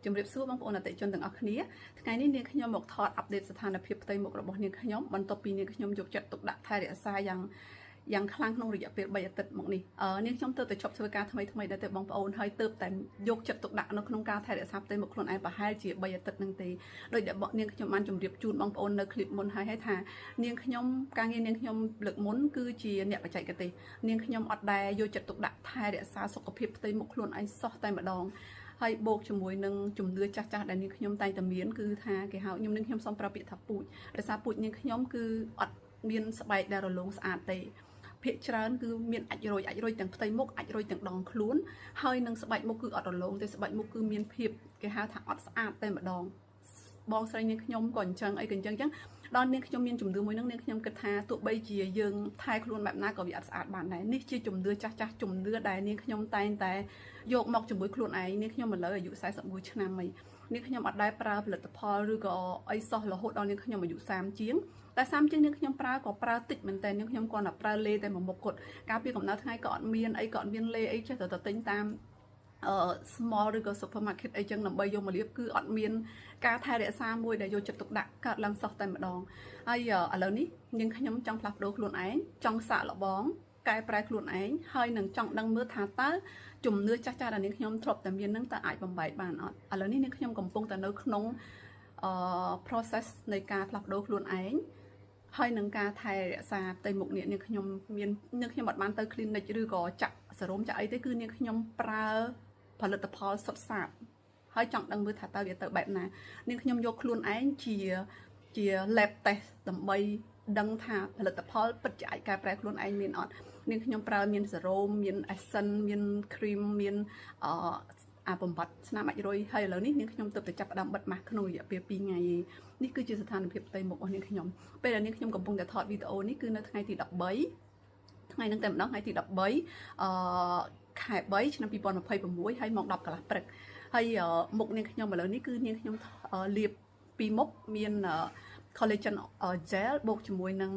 ជំរាបសួរបងប្អូនអតិថិជនទាំងអស់គ្នាថ្ងៃនេះនាងខ្ញុំមកថតអាប់ដេតស្ថានភាពផ្ទៃមុខរបស់នាងខ្ញុំបន្ទាប់ពីនាងខ្ញុំយកចិត្តទុកដាក់ថែរក្សាយ៉ាងខ្លាំងក្នុងរយៈពេល3អាទិត្យមកនេះនាងខ្ញុំទើបតែជប់ធ្វើការថ្មីដែរទេបងប្អូនហើយទើបតែយកចិត្តទុកដាក់នៅក្នុងការថែរក្សាផ្ទៃមុខខ្លួនឯងប្រហែលជា3អាទិត្យនឹងទេដោយដែលនាងខ្ញុំបានជម្រាបជូនបងប្អូននៅคลิปមុនហើយថានាងខ្ញុំការងារនាងខ្ញុំលើកមុនគឺជាអ្នកបច្ចេកទេសនាងខ្ញុំអត់ដែលយកចិត្តទុកដាក់ថែរក្សាសុខភាពផ្ទៃមុខខ្លួនឯងសោះតែម្ដងហើយបូកជាមួយនឹងជំនឿចាស់ដែលនាងខ្ញុំតែងតែមានគឺថាគេហៅខ្ញុំនាងខ្ញុំសូមប្រើពាក្យថាពូជដោយសារពូជនាងខ្ញុំគឺអត់មានស្បែកដែលរលោងស្អាតទេភាគច្រើនគឺមានអាចរុយទាំងផ្ទៃមុខអាចរុយទាំងដងខ្លួនហើយនឹងស្បែកមុខគឺអត់រលោងទេស្បែកមុខគឺមានភាពគេហៅថាអត់ស្អាតតែម្ដងបងស្រីនាងខ្ញុំក៏អញ្ចឹងអីក៏អញ្ចឹងដល់នាងខ្ញុំមានជំនឿមួយនឹងនាងខ្ញុំគិតថាទោះបីជាយើងថែខ្លួនបែបណាក៏វាអត់ស្អាតបានដែរនេះជាជំនឿចាស់ជំនឿដែលនាងខ្ញុំតែងតែយកមកជាមួយខ្លួនឯងនាងខ្ញុំឥឡូវអាយុ41ឆ្នាំហើយនាងខ្ញុំអត់ដែលប្រើផលិតផលឬក៏អីសោះរហូតដល់នាងខ្ញុំអាយុ30ជាងតែ30ជាងនាងខ្ញុំប្រើក៏ប្រើតិចមែនតើនាងខ្ញុំគាត់តែប្រើលេតែមួយមុខគាត់កាលពីកំណើតថ្ងៃក៏អត់មានអីក៏អត់មានលេអីចេះតែទិញតាមsmall ឬក៏ supermarket អីចឹងដើម្បីយកមកលាបគឺអត់មានការថែរក្សាមួយដែលយកចិត្តទុកដាក់កើតឡើងសោះតែម្ដងហើយឥឡូវនេះនាងខ្ញុំចង់ផ្លាស់ប្ដូរខ្លួនឯងចង់សាកល្បងកែប្រែខ្លួនឯងហើយនឹងចង់ដឹងមើលថាតើជំនឿចាស់ដែលនាងខ្ញុំធ្លាប់តែមាននឹងតើអាចបំបែកបានអត់ឥឡូវនេះនាងខ្ញុំកំពុងតែនៅក្នុងprocess នៃការផ្លាស់ប្ដូរខ្លួនឯងហើយនឹងការថែរក្សាផ្ទៃមុខនាងខ្ញុំនាងខ្ញុំអត់បានទៅ clinic ឬក៏ចាក់សេរ៉ូមចាក់អីទេគឺនាងខ្ញុំប្រើផលិតផលសុទ្ធសាធហើយចង់ដឹងមើលថាតើវាទៅបែបណានាងខ្ញុំយកខ្លួនឯងជា lab test ដើម្បីដឹងថាផលិតផលពិតជាអាចកែប្រែខ្លួនឯងមានអត់នាងខ្ញុំប្រើមានសេរ៉ូមមាន essence មាន cream មានបំបត្តិស្នាមអាចរុយហើយឥឡូវនេះនាងខ្ញុំទើបតែចាប់ផ្ដើមបិទម៉ាស់ក្នុងរយៈពេល2ថ្ងៃនេះគឺជាស្ថានភាពផ្ទៃមុខរបស់នាងខ្ញុំពេលដែលនាងខ្ញុំកំពុងតែថតវីដេអូនេះគឺនៅថ្ងៃទី13ថ្ងៃនឹងតែម្ដងថ្ងៃទី13ខែ3ឆ្នាំ2026ហើយម៉ោង10 កន្លះព្រឹកហើយមុខនាងខ្ញុំឥឡូវនេះគឺនាងខ្ញុំលាបពីមុខមាន collagen gel បូកជាមួយនឹង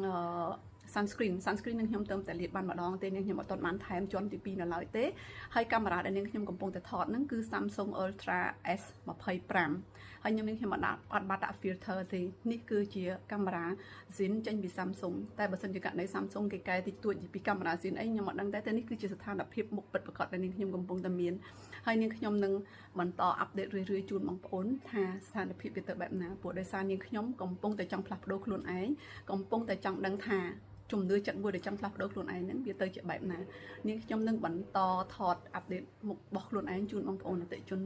sunscreen នឹងខ្ញុំទៅតែលាបបានម្ដងទេនាងខ្ញុំអត់ទាន់បានថែមជាន់ទី2នៅឡើយទេហើយកាមេរ៉ាដែលនាងខ្ញុំកំពុងតែថតហ្នឹងគឺ Samsung Ultra S25 ហើយនាងខ្ញុំអត់បាត់ដាក់ filter ទេនេះគឺជាកាមេរ៉ា Zin ចេញពី Samsung តែបើសិនជាករណី Samsung គេកែតិចតួចពីកាមេរ៉ា Zin អីខ្ញុំអត់ដឹងតែនេះគឺជាស្ថានភាពមុខពិតប្រាកដដែលនាងខ្ញុំកំពុងតែមានហើយនាងខ្ញុំនឹងបន្តអាប់ដេតរឿយៗជូនបងប្អូនថាស្ថានភាពវាទៅបែបណាព្រោះដោយសារនាងខ្ញុំកំពុងតែចង់ផ្លាស់ប្ដូរខ្លួនឯងកំពុងតែចង់ដឹងថាជំនឿចិត្តមួយដែលចង់ផ្លាស់ប្ដូរខ្លួនឯងហ្នឹងវាទៅជាបែបណានាងខ្ញុំនឹងបន្តថតអាប់ដេតមុខរបស់ខ្លួនឯងជូនបងប្អូនអតិថិជន